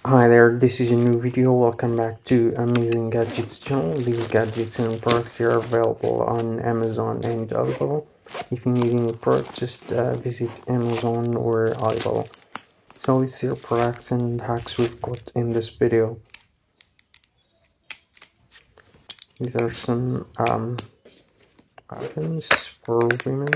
Hi there, this is a new video. Welcome back to Amazing Gadgets channel. These gadgets and products here are available on Amazon and Alibaba. If you need any product, just visit Amazon or Alibaba. So let's see our products and hacks we've got in this video. These are some items for women.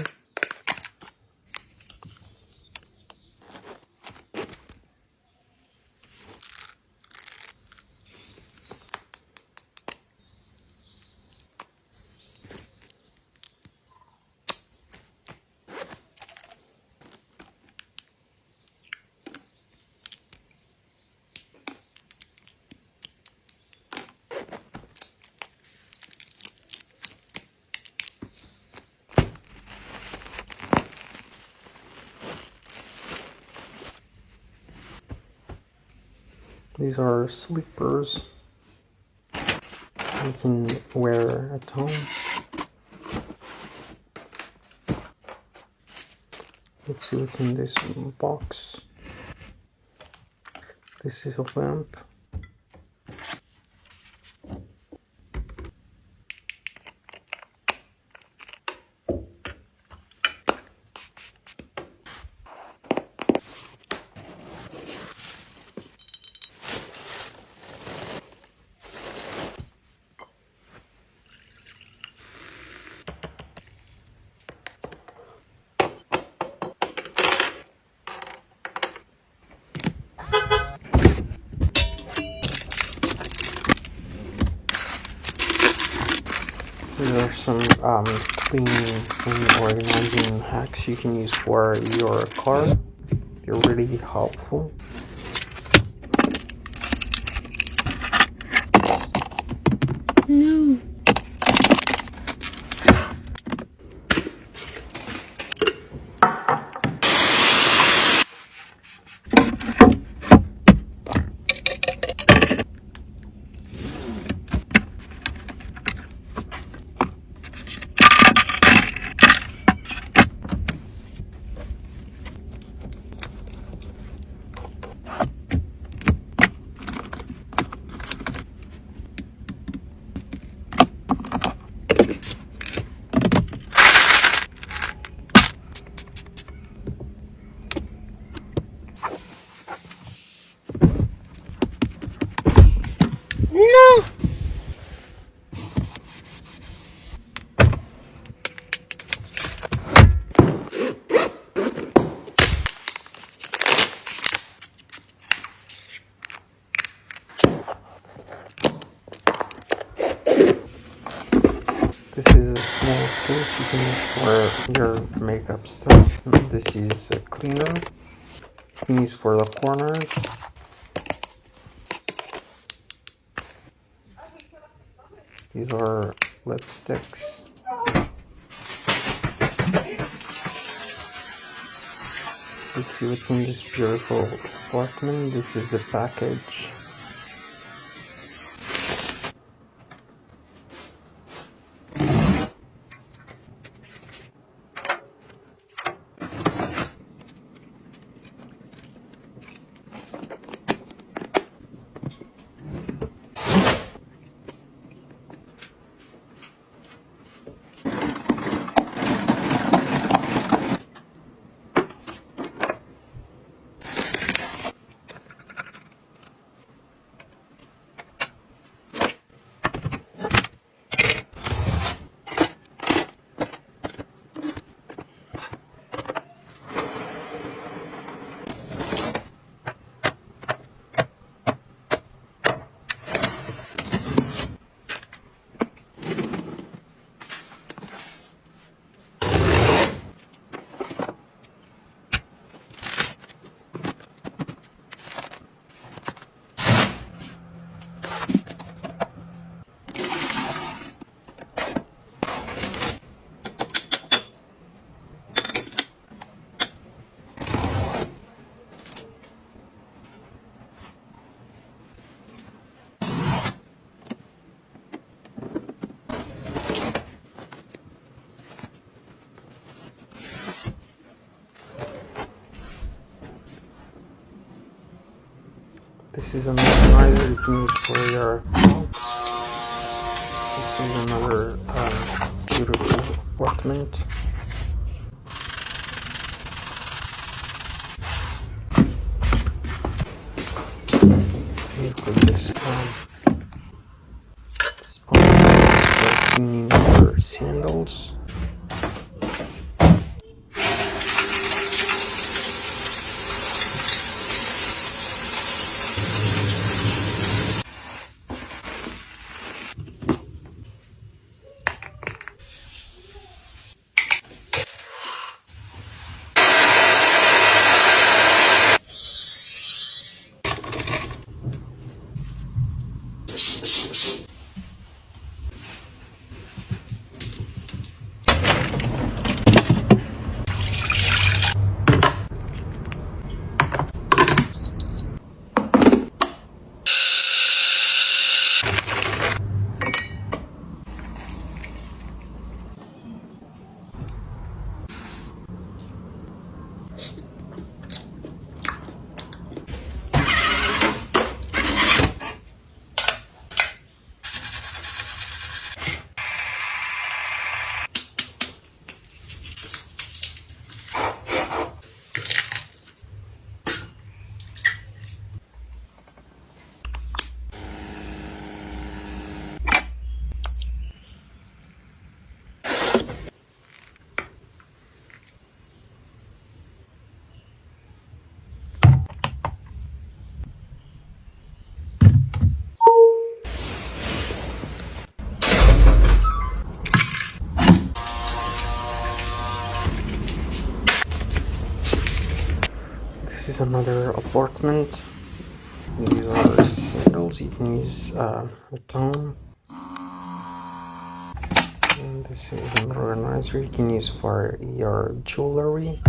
These are slippers you can wear at home. Let's see what's in this box. This is a lamp. These are some cleaning and organizing hacks you can use for your car. They're really helpful. No. No. This is a small case you can use for your makeup stuff. This is a cleaner. You can use for the corners. These are lipsticks. Let's see what's in this beautiful compartment. This is the package. This is an organizer you can use for your clothes. This is another beautiful apartment. You've got this sponge for cleaning your sandals. This is another apartment. These are sandals you can use at home. And this is an organizer you can use for your jewelry.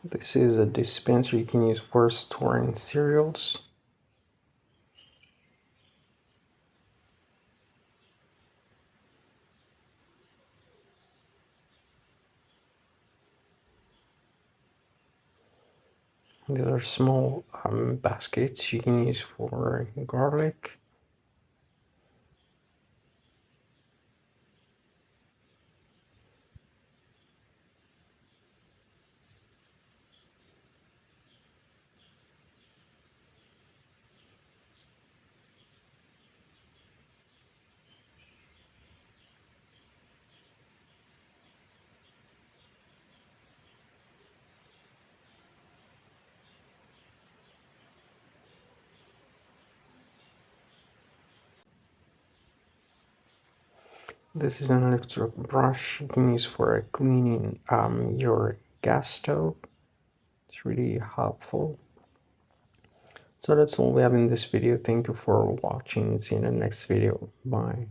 This is a dispenser you can use for storing cereals. These are small baskets you can use for garlic. This is an electric brush you can use for cleaning your gas stove. It's really helpful. So that's all we have in this video. Thank you for watching. See you in the next video. Bye.